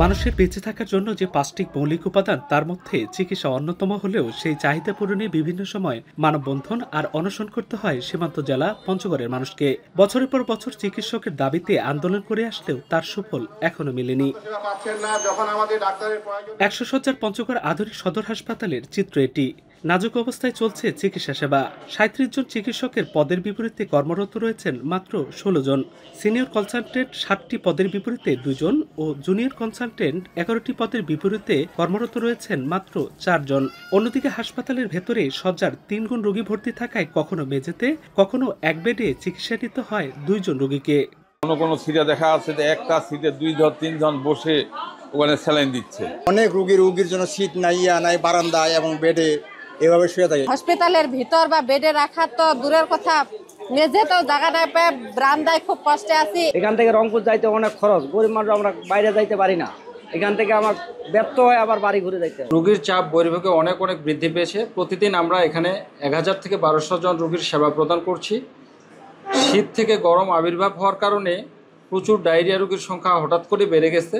মানুষের বেঁচে থাকার জন্য যে ৫টি মৌলিক উপাদান তার মধ্যে চিকিৎসা অন্যতম হলেও সেই চাহিদা পূরণে বিভিন্ন সময় মানববন্ধন আর অনশন করতে হয় সীমান্ত জেলা পঞ্চগড়ের মানুষকে। বছরের পর বছর চিকিৎসকের দাবিতে আন্দোলন করে আসলেও তার সুফল এখনো মেলেনি। ১০০ শয্যার পঞ্চগড় আধুনিক সদর হাসপাতালের চিত্র এটি। নাজুক অবস্থায় চলছে চিকিৎসা সেবা। ৩৭ জন চিকিৎসকের পদের বিপরীতে কর্মরত রয়েছেন মাত্র ১৬ জন। সিনিয়র কনসালটেন্ট ৬০টি পদের বিপরীতে ২ জন ও জুনিয়র কনসালটেন্ট ১১টি পদের বিপরীতে কর্মরত রয়েছেন মাত্র ৪ জন। অন্যদিকে হাসপাতালের ভেতরে শয্যার ৩ গুণ রোগী ভর্তি থাকায় কখনো মেঝেতে কখনো এক বেডে চিকিৎসা নিতে হয় ২ জন রোগীকে। কোনো সিটে দেখা আছে যে একটা সিটে ২ জন ৩ জন বসে ওখানে স্যালাইন দিচ্ছে। অনেক রোগীর জন্য সিট নাই বারান্দায় এবং বেডে এভাবে শুয়ে থাকে। হসপিটালের ভিতর বা বেডে রাখা তো দূরের কথা, মেঝেতেও জায়গা নাই পেয়ে বারান্দায় খুব কষ্টে আছি। এখান থেকে রংপুর যাইতে অনেক খরচ, গরিব মানুষ আমরা বাইরে যাইতে পারি না। এখান থেকে আমার ব্যর্থ হয় আবার বাড়ি ঘুরে যাইতে। রোগীর চাপ বৈরভাগে অনেক বৃদ্ধি পেয়েছে। প্রতিদিন আমরা এখানে ১০০০ থেকে ১২০০ জন রোগীর সেবা প্রদান করছি। শীত থেকে গরম আবির্ভাব হওয়ার কারণে প্রচুর ডায়রিয়া রোগীর সংখ্যা হঠাৎ করে বেড়ে গেছে।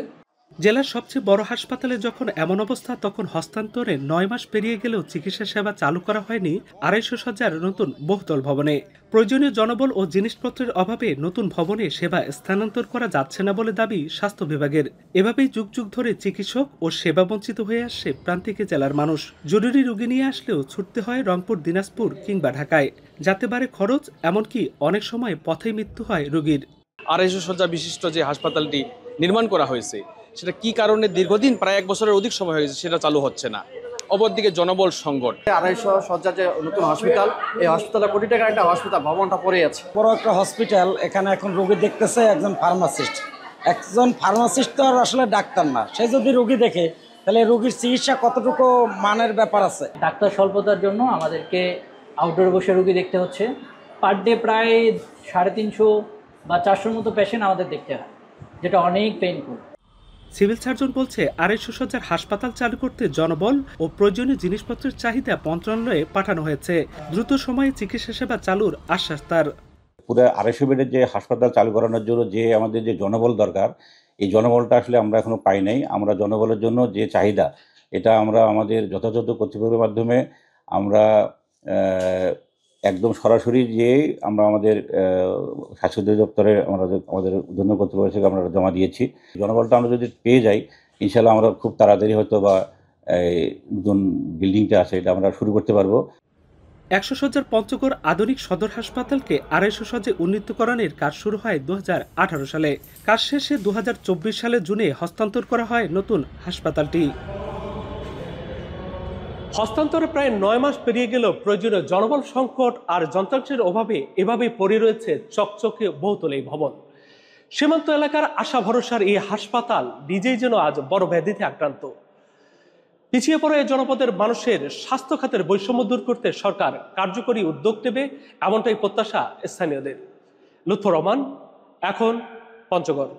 জেলার সবচেয়ে বড় হাসপাতালে যখন এমন অবস্থা, তখন হস্তান্তরে ৯ মাস পেরিয়ে গেলেও চিকিৎসা সেবা চালু করা হয়নি ২৫০ শয্যার নতুন বহুতল ভবনে। প্রয়োজনীয় জনবল ও জিনিসপত্রের অভাবে নতুন ভবনে সেবা স্থানান্তর করা যাচ্ছে না বলে দাবি স্বাস্থ্য বিভাগের। এভাবেই যুগ যুগ ধরে চিকিৎসক ও সেবা বঞ্চিত হয়ে আসছে প্রান্তিকে জেলার মানুষ। জরুরি রোগী নিয়ে আসলেও ছুটতে হয় রংপুর, দিনাজপুর কিংবা ঢাকায়, যাতে বাড়ে খরচ, এমনকি অনেক সময় পথেই মৃত্যু হয় রোগীর। ২৫০ শয্যা বিশিষ্ট যে হাসপাতালটি নির্মাণ করা হয়েছে, সেটা কি কারণে দীর্ঘদিন প্রায় ১ বছরের অধিক সময় হয়ে গেছে সেটা চালু হচ্ছে না। অপরদিকে জনবল সংকট। ২৫০ শয্যার যে নতুন হসপিটাল, এই হসপিটালে কোটি টাকার একটা হসপিটাল ভবনটা পড়ে আছে। বড় একটা হসপিটাল, এখানে এখন রোগী দেখতেছে একজন ফার্মাসিস্ট। একজন ফার্মাসিস্ট তো আর আসলে ডাক্তার না, সে যদি রোগী দেখে তাহলে রোগীর চিকিৎসা কতটুকু মানের ব্যাপার আছে। ডাক্তার স্বল্পতার জন্য আমাদেরকে আউটডোরে বসে রোগী দেখতে হচ্ছে। পার ডে প্রায় ৩৫০ বা ৪০০ মতো পেশেন্ট আমাদের দেখতে হয়, যেটা অনেক পেইনফুল। সিভিল সার্জন বলছে ২৫০ শয্যার হাসপাতাল চালু করতে জনবল ও প্রয়োজনীয় জিনিসপত্রের চাহিদা মন্ত্রণালয়ে পাঠানো হয়েছে। দ্রুত সময়ে চিকিৎসা সেবা চালুর আশ্বাস তার। পুরো ২৫০ বেডের যে হাসপাতাল চালু করানোর জন্য যে আমাদের যে জনবল দরকার, এই জনবলটা আসলে আমরা এখনো পাই নাই। আমরা জনবলের জন্য যে চাহিদা, এটা আমরা আমাদের যথাযথ কর্তৃপক্ষের মাধ্যমে আমরা একদম সরাসরি যে আমরা আমাদের স্বাস্থ্য অধিদপ্তরে আমাদের জন্য কর্তৃপক্ষকে আমরা জমা দিয়েছি। জনবলটা আমরা যদি পেয়ে যাই, ইনশাল্লাহ আমরা খুব তাড়াতাড়ি হয়তো বা নতুন বিল্ডিংটা আছে এটা আমরা শুরু করতে পারবো। ১০০ শয্যার পঞ্চগড় আধুনিক সদর হাসপাতালকে ২৫০ শয্যায় উন্নীতকরণের কাজ শুরু হয় ২০১৮ সালে। কাজ শেষে ২০২৪ সালের জুনে হস্তান্তর করা হয় নতুন হাসপাতালটি। হস্তান্তরে প্রায় ৯ মাস পেরিয়ে গেলেও প্রয়োজনীয় জনবল সংকট আর যন্ত্রাংশের অভাবে এভাবেই পড়ে রয়েছে চকচকে বহুতল এই ভবন। সীমান্ত এলাকার আশা ভরসার এই হাসপাতাল নিজেই যেন আজ বড় ব্যাধিতে আক্রান্ত। পিছিয়ে পড়া এই জনপদের মানুষের স্বাস্থ্য খাতের বৈষম্য দূর করতে সরকার কার্যকরী উদ্যোগ নেবে, এমনটাই প্রত্যাশা স্থানীয়দের। লুৎফর রহমান, এখন পঞ্চগড়।